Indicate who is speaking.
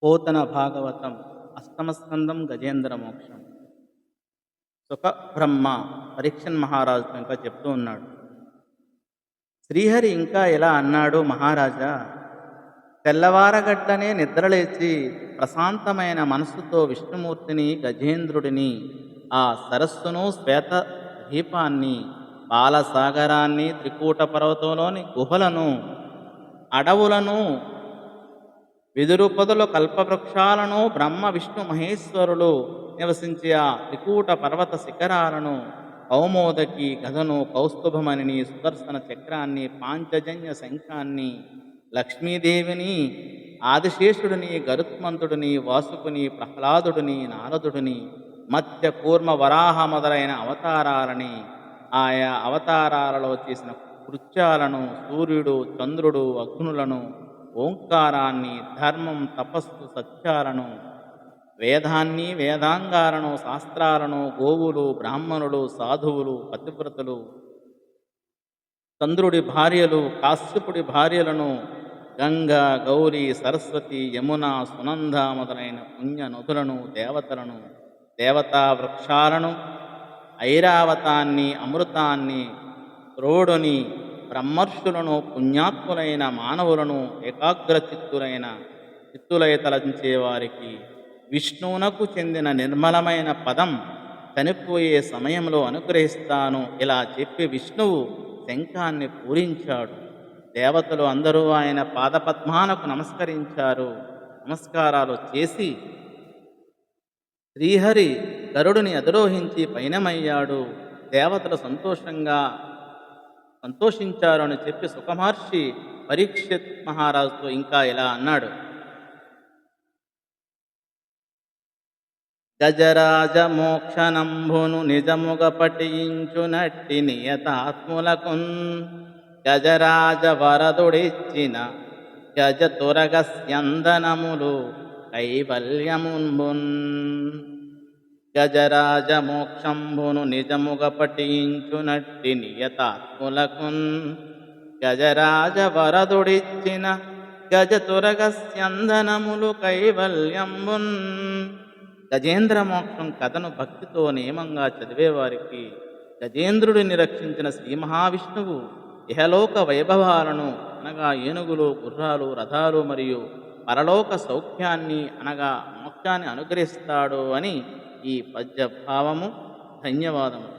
Speaker 1: పోతన భాగవతం అష్టమ స్కందం గజేంద్ర మోక్షం. సుఖ బ్రహ్మ పరీక్షన్ మహారాజుతో ఇంకా చెప్తూ ఉన్నాడు. శ్రీహరి ఇంకా ఎలా అన్నాడు, మహారాజా, తెల్లవారగడ్డనే నిద్రలేచి ప్రశాంతమైన మనస్సుతో విష్ణుమూర్తిని, గజేంద్రుడిని, ఆ సరస్సును, శ్వేత దీపాన్ని, బాలసాగరాన్ని, త్రికూట పర్వతంలోని గుహలను, అడవులను, వెదురు పొదలు, కల్పవృక్షాలను, బ్రహ్మ విష్ణు మహేశ్వరులు నివసించే ఆ త్రికూట పర్వత శిఖరాలను, కౌమోదకి గదను, కౌస్తుభమణిని, సుదర్శన చక్రాన్ని, పాంచజన్య శంఖాన్ని, లక్ష్మీదేవిని, ఆదిశేషుడిని, గరుత్మంతుడిని, వాసుకుని, ప్రహ్లాదుడిని, నారదుడిని, మత్స్య కూర్మ వరాహ మొదలైన అవతారాలని, ఆయా అవతారాలలో చేసిన కృత్యాలను, సూర్యుడు, చంద్రుడు, అగ్నులను, ఓంకారాన్ని, ధర్మం, తపస్సు, సత్యాలను, వేదాన్ని, వేదాంగాలను, శాస్త్రాలను, గోవులు, బ్రాహ్మణులు, సాధువులు, పతివ్రతలు, చంద్రుడి భార్యలు, కాశ్యపుడి భార్యలను, గంగా, గౌరీ, సరస్వతి, యమున, సునంద మొదలైన పుణ్య నదులను, దేవతలను, దేవతా వృక్షాలను, ఐరావతాన్ని, అమృతాన్ని, క్రోడుని, బ్రహ్మర్షులను, పుణ్యాత్ములైన మానవులను, చిత్తులై తలంచే వారికి విష్ణువునకు చెందిన నిర్మలమైన పదం చనిపోయే సమయంలో అనుగ్రహిస్తాను. ఇలా చెప్పి విష్ణువు శంఖాన్ని పూరించాడు. దేవతలు అందరూ ఆయన పాదపద్మాలకు నమస్కరించారు. నమస్కారాలు చేసి శ్రీహరి గరుడుని అధిరోహించి పయనమయ్యాడు. దేవతలు సంతోషించారు అని చెప్పి సుఖమహర్షి పరీక్షిత్ మహారాజుతో ఇంకా ఇలా అన్నాడు. గజరాజ మోక్షనంభును నిజముగ పఠించునట్టి నియతాత్ములకున్ గజరాజ వరదుడిచ్చిన గజ తురగస్యందనములు కైవల్యమున్బున్. గజరాజ మోక్షంభును నిజముగ పఠించునట్టి నియతాత్ములకున్ గజరాజ వరదుడిచ్చిన గజ తురగస్యందనములు కైవల్యంబున్. గజేంద్ర మోక్షం కథను భక్తితో నియమంగా చదివేవారికి గజేంద్రుడిని రక్షించిన శ్రీ మహావిష్ణువు ఇహలోక వైభవాలను అనగా ఏనుగులు, గుర్రాలు, రథాలు మరియు పరలోక సౌఖ్యాన్ని అనగా మోక్షాన్ని అనుగ్రహిస్తాడు అని ఈ పద్యభావము. ధన్యవాదము.